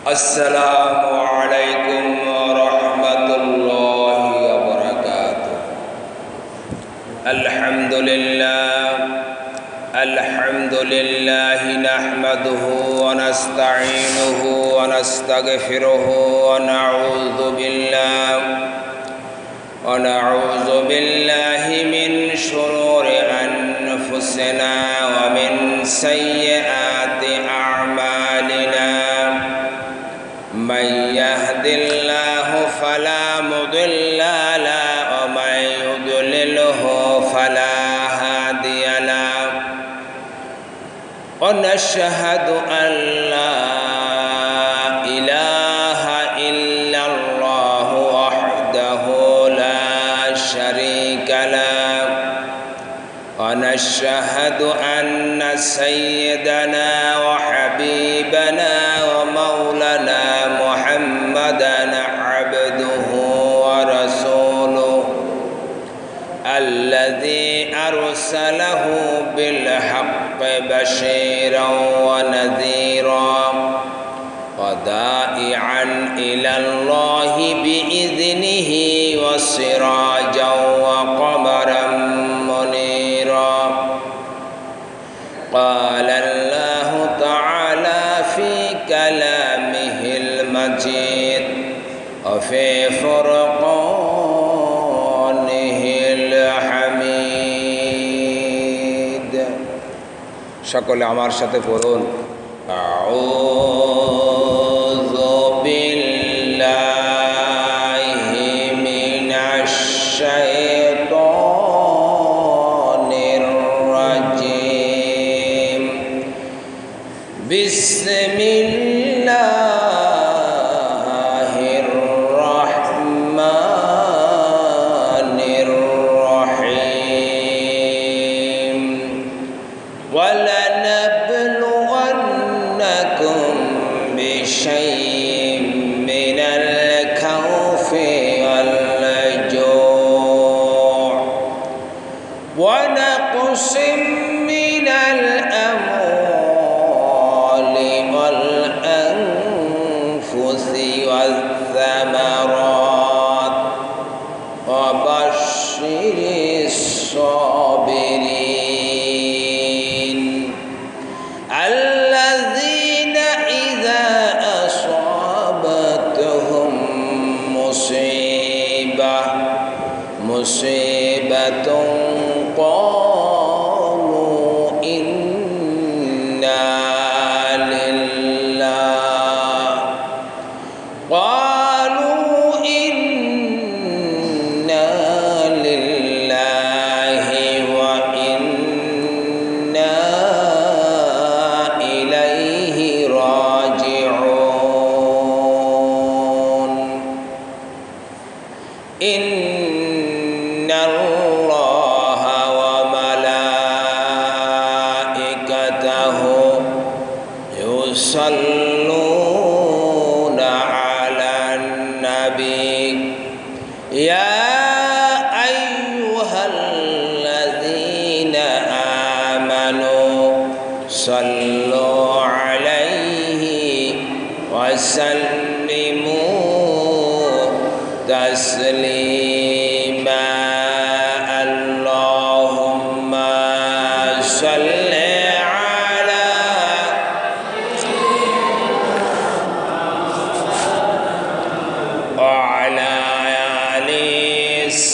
السلام عليكم ورحمة الله وبركاته. الحمد لله نحمده ونستعينه ونستغفره ونعوذ بالله من شرور أنفسنا ومن سيئات أعمالنا. من يهد الله فلا مضل له ومن يضلله فلا هادي له. ونشهد أن لا إله إلا الله وحده لا شريك له. ونشهد أن سيدنا وحبيبنا ومولانا محمدا عبده ورسوله الذي أرسله بالحق بشيرا ونذيرا وداعيا إلى الله بإذنه وسراجا وقمرا منيرا. قال الله تعالى في كلامه المجيد وفي فرقانه الحميد. সকলে আমার সাথে পড়ুন, আউযু বিল্লাহি মিনাশ শাইতানির রাজীম। বিসমিল্লাহির রহমানির রহিম। ওয়ালানাবলুওয়ান্নাকুম বিশাইইম মিনাল খাউফি ওয়াল জু'i ওয়া নাকসিম মিনাল আমওয়ালি ওয়াল আনফুসি ওয়াজ যামারাত ওয়া বাশশিরিস সাবিরিন আল্লাযীনা ইযা আসাবাতহুম মুসীবাতুন ক্বালু ইন্না লিল্লাহি ওয়া ইন্না ইলাইহি রাজিউন। ইন্নাল্লাহা ওয়া মালাইকাতাহু ইউসাল্লুনা আলান নাবী ইয়া আইয়ুহাল্লাযীনা আমানু সাল্লু আলাইহি ওয়া সাল্লিমু তাসলিমা। আল্লাহুম্মা সাল্লি আলা ওয়া আলা আলি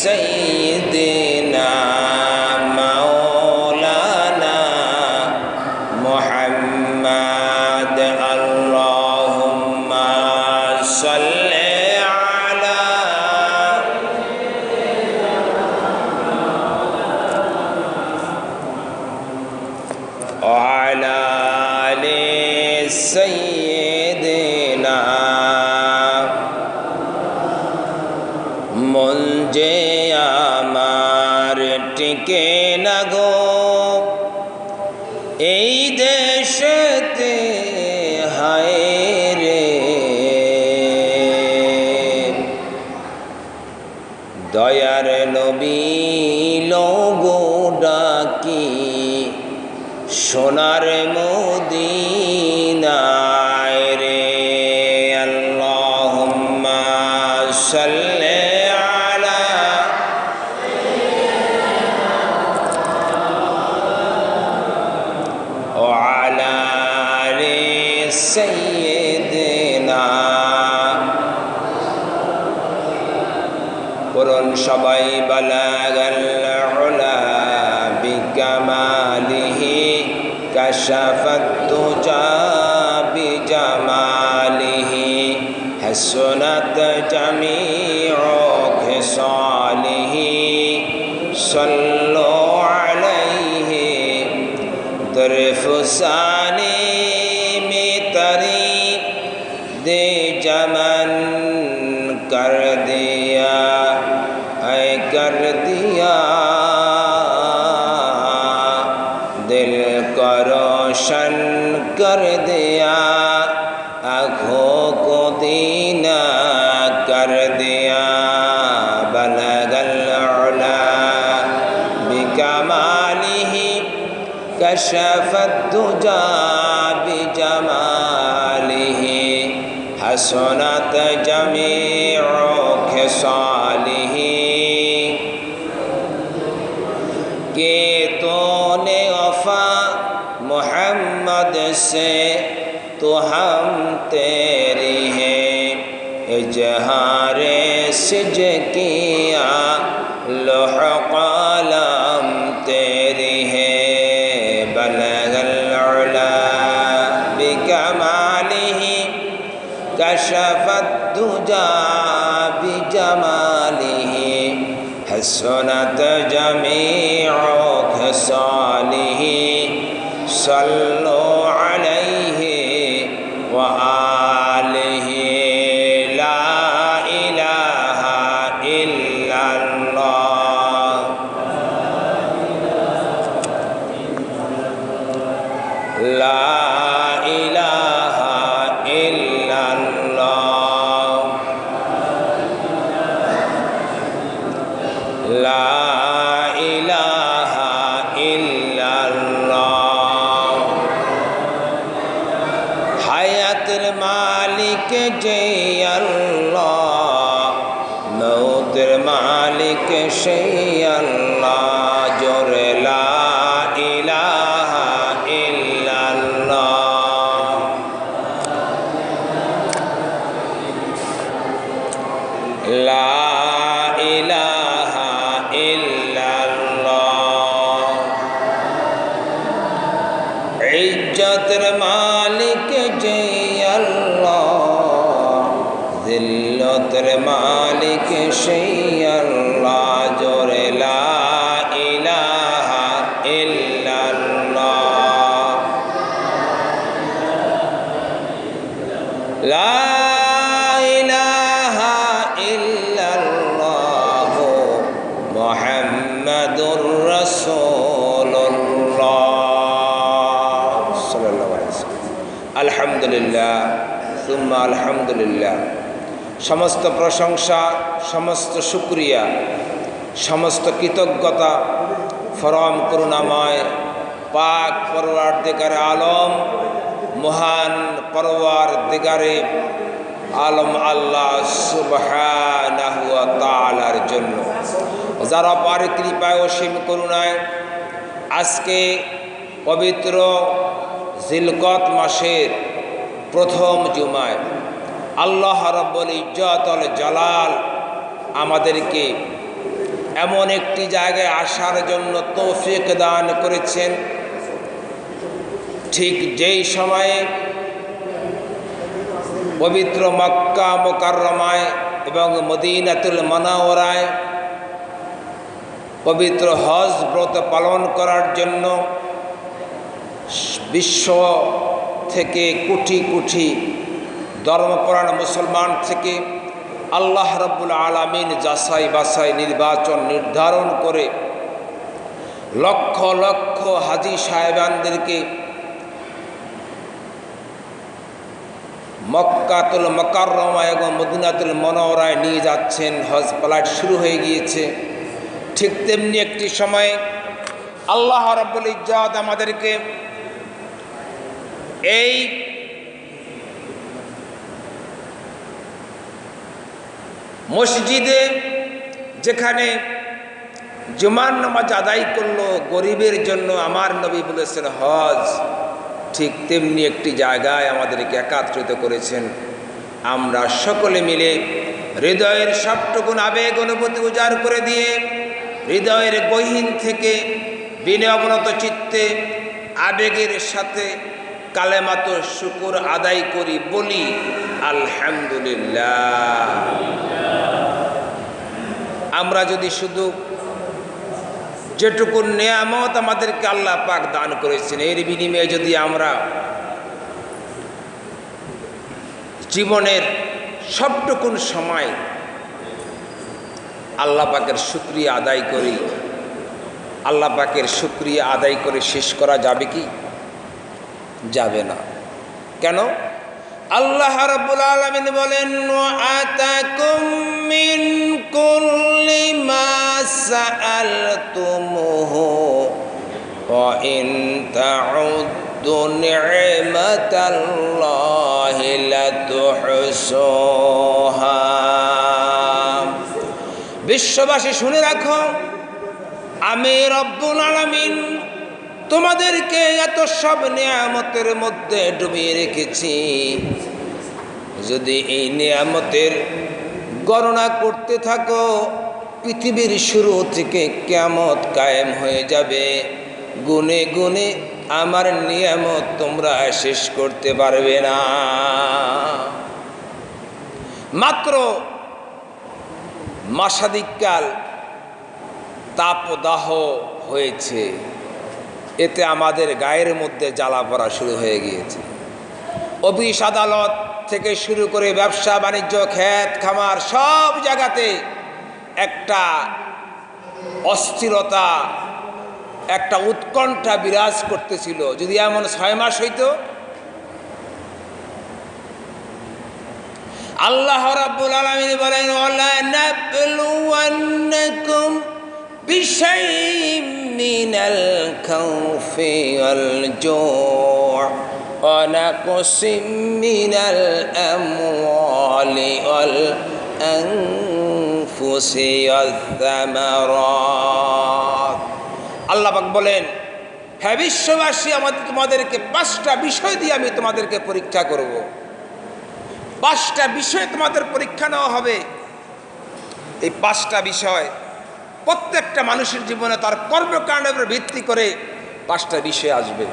সাইয়্যিদিনা মাওলানা মুহাম্মাদ। আল্লাহুম্মা সাল্লি আলা ওয়া আলা আলি সাইয়্যিদিনা। মন যে আমার টিকে না গো এই দেশেতে, হায় রে দয়ার নবী লোগো ডাকি সোনার মদিনায় রে। وعلى آل سيدنا قرن সবাই বালাগাল উলা বিকামালিহি কাশাফাত তুজা বিজামালিহি হাসনাত জামিউ খিসালিহি সাল্লু আলাইহি দরফুসানি মিতরি দে জামান কর দিয়া कर दिया दिल को रोशन कर दिया आँखों को दीना कर दिया बलगल उला बिकमालिही कशफत दुजा बिजमालिही हसनत जमीउ खिसालिही कि तूने वफा मोहम्मद से तो हम तेरी है इजहार सिज किया लौह कलम तेरी है बलगल उला बिकमालिही कशफत दुजा बिजमालिही हसनत जमीउ खिसालिही सल्लु अलैहि व आलिहि ला इलाहा इल्लल्लाह ला इलाहा इल्लल्लाह ला इलाहा इल्लल्लाह हयातेर मालिक जे अल्लाह मौतेर मालिक से अल्लाह जोरे ला इलाहा इल्लल्लाह ला इज्जतर मालिक जे अल्लाह दिल्लतर मालिक से अल्लाह जोरे ला इलाहा इल्लल्लाह ला इलाहा इल्लल्लाह मुहम्मदुर रसूलुल्लाह আলহামদুলিল্লাহ সুম্মা আলহামদুলিল্লাহ সমস্ত প্রশংসা সমস্ত শুকরিয়া সমস্ত কৃতজ্ঞতা ফরম করুণাময় পাক পরওয়ারদিগারে আলম মহান পরওয়ারদিগারে আলম আল্লাহ সুবহানাহু ওয়া তাআলার জন্য যারা পার কৃপায় অসীম করুণায় আজকে পবিত্র জিলকত মাসের প্রথম জুমায় আল্লাহ রাব্বুল ইজ্জতুল জালাল আমাদেরকে এমন একটি জায়গায় আসার জন্য তৌফিক দান করেছেন ঠিক যেই সময়ে পবিত্র মক্কা মুকাররমায় এবং মদিনাতুল মুনাওয়ারায় পবিত্র হজ ব্রত পালন করার জন্য বিশ্ব থেকে কোটি কোটি ধর্মপরায়ণ মুসলমান থেকে আল্লাহ রাব্বুল আলামিন যাচাই বাছাই নির্বাচন নির্ধারণ করে লক্ষ লক্ষ হাজী সাহেবানদেরকে মক্কাতুল মুকাররমা এবং মদিনাতুল মুনাওয়ারায় নিয়ে যাচ্ছেন। হজ ফ্লাইট শুরু হয়ে গিয়েছে। ঠিক তেমনি একটি সময়ে আল্লাহ রাব্বুল ইজ্জত আমাদেরকে এই মসজিদে যেখানে জুমার নামাজ আদায় করলো গরিবের জন্য, আমার নবী বলেছেন হজ ঠিক তেমনি একটি জায়গায় আমাদেরকে একত্রিত করেছেন। আমরা সকলে মিলে হৃদয়ের সবটুকুন আবেগ অনুভূতি উজাড় করে দিয়ে হৃদয়ের গহীন থেকে বিনয়বনত চিত্তে আবেগের সাথে কালেমাত শুকুর আদায় করি, বলি আলহামদুলিল্লাহ। আমরা যদি শুধু যেটুকু নেয়ামত আমাদেরকে আল্লাহ পাক দান করেছেন এর বিনিময়ে যদি আমরা জীবনের সবটুকুন সময় আল্লাহ পাকের শুকরিয়া আদায় করি, আল্লাহ পাকের শুকরিয়া আদায় করে শেষ করা যাবে কি? যাবে না। কেন? আল্লাহ রাব্বুল আলামিন বলেন, আতাকুম মিন কুল্লি মা সাআলতুমুহু ওয়া ইন তাউদ্দু নি'মাতাল্লাহি লাতুহসুহা। বিশ্ববাসী শুনে রাখো, আমি রব্বুল আলামিন তোমাদেরকে এত সব নিয়ামতের মধ্যে ডুবিয়ে রেখেছি। যদি এই নিয়ামতের গণনা করতে থাকো, পৃথিবীর শুরু থেকে কিয়ামত কায়েম হয়ে যাবে। গুনে গুনে আমার নিয়ামত তোমরা শেষ করতে পারবে না। মাত্র মাসাদিককাল তাপদাহ হয়েছে, এতে আমাদের গায়ের মধ্যে জ্বালা পড়া শুরু হয়ে গিয়েছে। অফিস আদালত থেকে শুরু করে ব্যবসা বাণিজ্য, ক্ষেত খামার, সব জায়গাতে একটা অস্থিরতা, একটা উৎকণ্ঠা বিরাজ করতেছিল। যদি এমন 6 মাস হইতো, আল্লাহ রাব্বুল আলামিন বলেন, ওয়ালা নাবলুওয়ান্নাকুম বিশাইইম মিনাল খাউফি ওয়াল জু'i ওয়া নাকসিম মিনাল আমওয়ালি ওয়াল আনফুসি ওয়াস সামারাত। আল্লাহ পাক বলেন, হে বিশ্ববাসী, তোমাদেরকে 5টা বিষয় দিয়ে আমি তোমাদেরকে পরীক্ষা করব। 5টা বিষয় তোমাদের পরীক্ষা নেওয়া হবে। এই 5টা বিষয় প্রত্যেকটা মানুষের জীবনে তার কর্মকাণ্ডের উপর ভিত্তি করে 5টা বিষয় আসবে।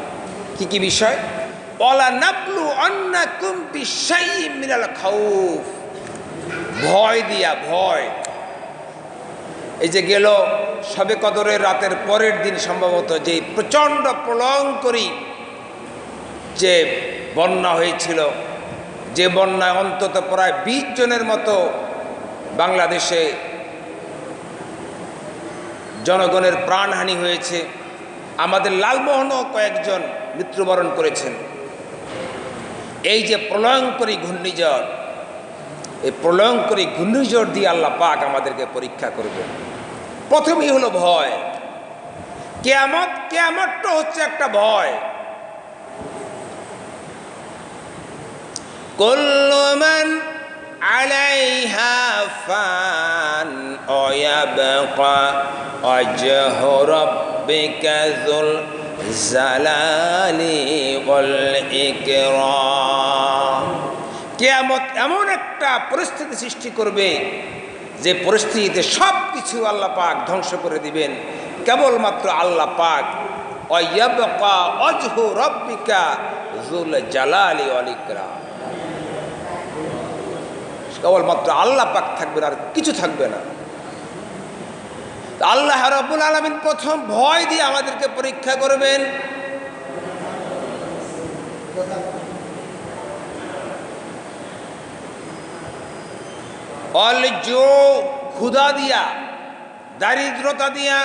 কি কি বিষয়? ওয়ালা নাবলুওয়ান্নাকুম বিশাইইম মিনাল খাউফ, ভয় দিয়া, ভয়। এই যে গেল শবে কদরের রাতের পরের দিন সম্ভবত যে প্রচণ্ড প্রলয়ঙ্করী যে বন্যা হয়েছিল, যে বন্যায় অন্তত প্রায় 20 জনের মতো বাংলাদেশে জনগণের প্রাণহানি হয়েছে। আমাদের লালমোহনও কয়েকজন মৃত্যুবরণ করেছেন। এই যে প্রলয়ঙ্করী ঘূর্ণিঝড়, এই প্রলয়ঙ্করী ঘূর্ণিঝড় দিয়ে আল্লাহ পাক আমাদেরকে পরীক্ষা করবেন। প্রথমেই হলো ভয়। কিয়ামত, কিয়ামতটা হচ্ছে একটা ভয়। কুল্লু মান আলাইহা ফান ওয়া ইয়াবকা ওয়াজহু রাব্বিকা যুল জালালি ওয়াল ইকরাম। কিয়ামত এমন একটা পরিস্থিতি সৃষ্টি করবে যে পরিস্থিতিতে সব কিছু আল্লাহ পাক ধ্বংস করে দিবেন। কেবলমাত্র আল্লাহ পাক ওয়া ইয়াবকা ওয়াজহু রাব্বিকা যুল জালালি ওয়াল ইকরাম, কেবলমাত্র আল্লাহ পাক থাকবেন, আর কিছু থাকবে না। আল্লাহ রাব্বুল আলামিন প্রথম ভয় দিয়ে আমাদেরকে পরীক্ষা করবেন। ক্ষুধা দিয়া, দারিদ্রতা দিয়া,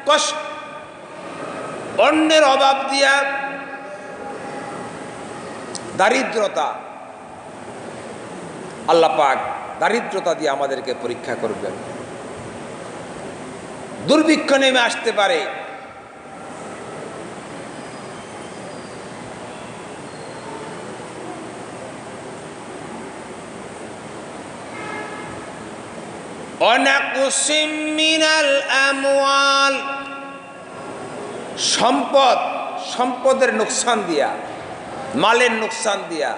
কষ্ট, অন্যের অভাব দিয়া, দারিদ্রতা, আল্লাহ পাক দারিদ্রতা দিয়ে আমাদেরকে পরীক্ষা করবেন। দুর্ভিক্ষ নেমে আসতে পারে, অনাকুসিম মিনাল আমওয়াল, সম্পদের নোকসান দিয়া, মালের নুকসান দিয়া।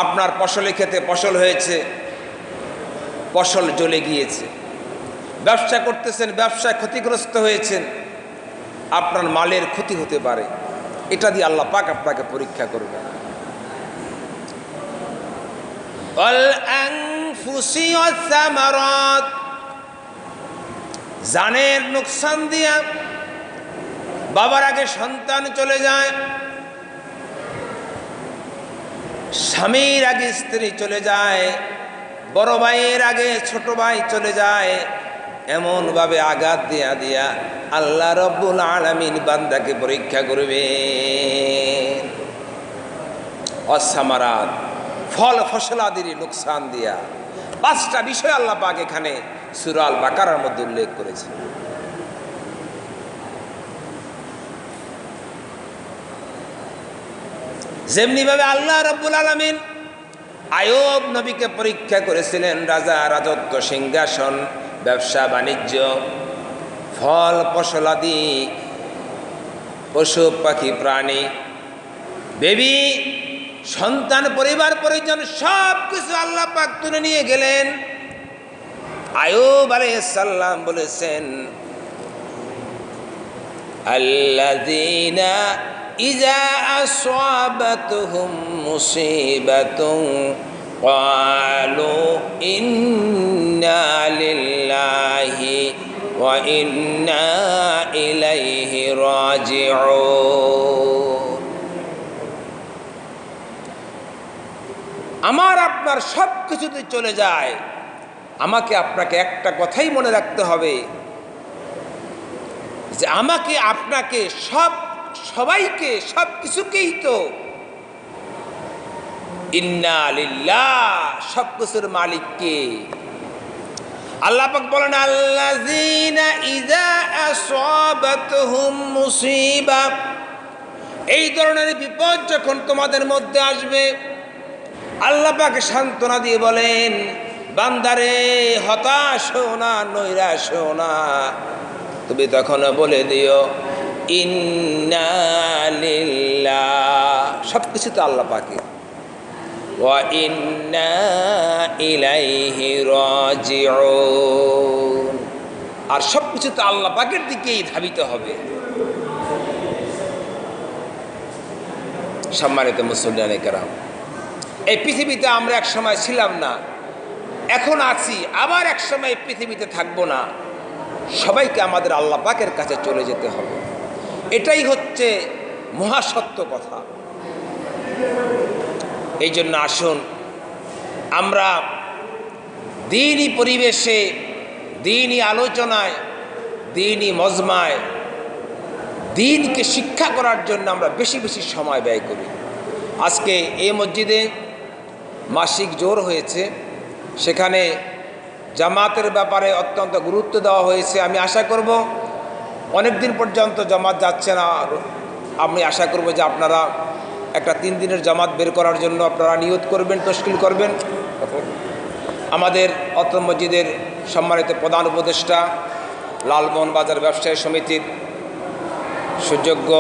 আপনার ফসলের ক্ষেতে ফসল হয়েছে, ফসল জ্বলে গিয়েছে, ব্যবসা করতেছেন, ব্যবসায় ক্ষতিগ্রস্ত হয়েছেন, আপনার মালের ক্ষতি হতে পারে। এটা দিয়ে আল্লাহ পাক আপনাকে পরীক্ষা করবেন। জানের নুকসান দিয়া বাবার আগে সন্তান চলে যায়, স্বামীর আগে স্ত্রী চলে যায়, বড় ভাইয়ের আগে ছোট ভাই চলে যায়। এমন ভাবে আঘাত দিয়া দিয়া আল্লাহ রব্বুল আলামিন বান্দাকে পরীক্ষা করবে। অসামারাত, ফল ফসলাদির নুকসান দিয়া। 5টা বিষয় আল্লাহ পাক এখানে সূরা আল বাকারার মধ্যে উল্লেখ করেছে। যেমনি ভাবে আল্লাহ রব্বুল আলামিন আইয়ুব নবীকে পরীক্ষা করেছিলেন, রাজা, রাজত্ব, সিংহাসন, ব্যবসা বাণিজ্য, ফল ফসলাদি, পশু পাখি প্রাণী, বেবি, সন্তান, পরিবার পরিজন সব কিছু আল্লাহ পাক তুলে নিয়ে গেলেন। আইয়ুব আলাইহিস সালাম বলেছেন, আল্লাযীনা ইযা আসাবাতুহুম মুসিবাতুন ক্বালু ইন্না লিল্লাহি ওয়া ইন্না ইলাইহি রাজিউন। আমার আপনার সব কিছুতে চলে যায়, আমাকে আপনাকে একটা কথাই মনে রাখতে হবে যে আমাকে আপনাকে সবাইকে সব কিছুকেই তো ইন্না লিল্লাহ, সব কিছুর মালিক কে? আল্লাহ পাক বলেন, আল্লাযীনা ইযা আসাবাতুহুম মুসিবা, এই ধরনের বিপদ যখন তোমাদের মধ্যে আসবে, আল্লাহ পাক সান্ত্বনা দিয়ে বলেন, বান্দারে হতাশ হও না, নৈরাশ হও না, তুমি তখন বলে দিও ইন্না লিল্লাহ, সব কিছু তো আল্লাহ পাকের, ওয়া ইন্না ইলাইহি রাজিউন, আর সব কিছু তো আল্লাহ পাকের দিকেই ধাবিত হবে। সম্মানিত মুসলিয়ানে কেরাম, এই পৃথিবীতে আমরা এক সময় ছিলাম না, এখন আছি, আবার এক সময় পৃথিবীতে থাকবো না। সবাইকে আমাদের আল্লাহ পাকের কাছে চলে যেতে হবে। এটাই হচ্ছে মহাসত্য কথা। এই জন্য আসুন আমরা দ্বীনি পরিবেশে, দ্বীনি আলোচনায়, দ্বীনি মজমায় দ্বীনকে শিক্ষা করার জন্য আমরা বেশি বেশি সময় ব্যয় করি। আজকে এই মসজিদে মাসিক জোর হয়েছে, সেখানে জামাতের ব্যাপারে অত্যন্ত গুরুত্ব দেওয়া হয়েছে। আমি আশা করব অনেক দিন পর্যন্ত জামাত যাচ্ছে না, আমি আশা করব যে আপনারা একটা 3 দিনের জামাত বের করার জন্য আপনারা নিয়ত করবেন, তশকিল করবেন। আমাদের অত্র মসজিদের সম্মানিত প্রধান উপদেষ্টা, লালমোহন বাজার ব্যবসায়ী সমিতির সুযোগ্য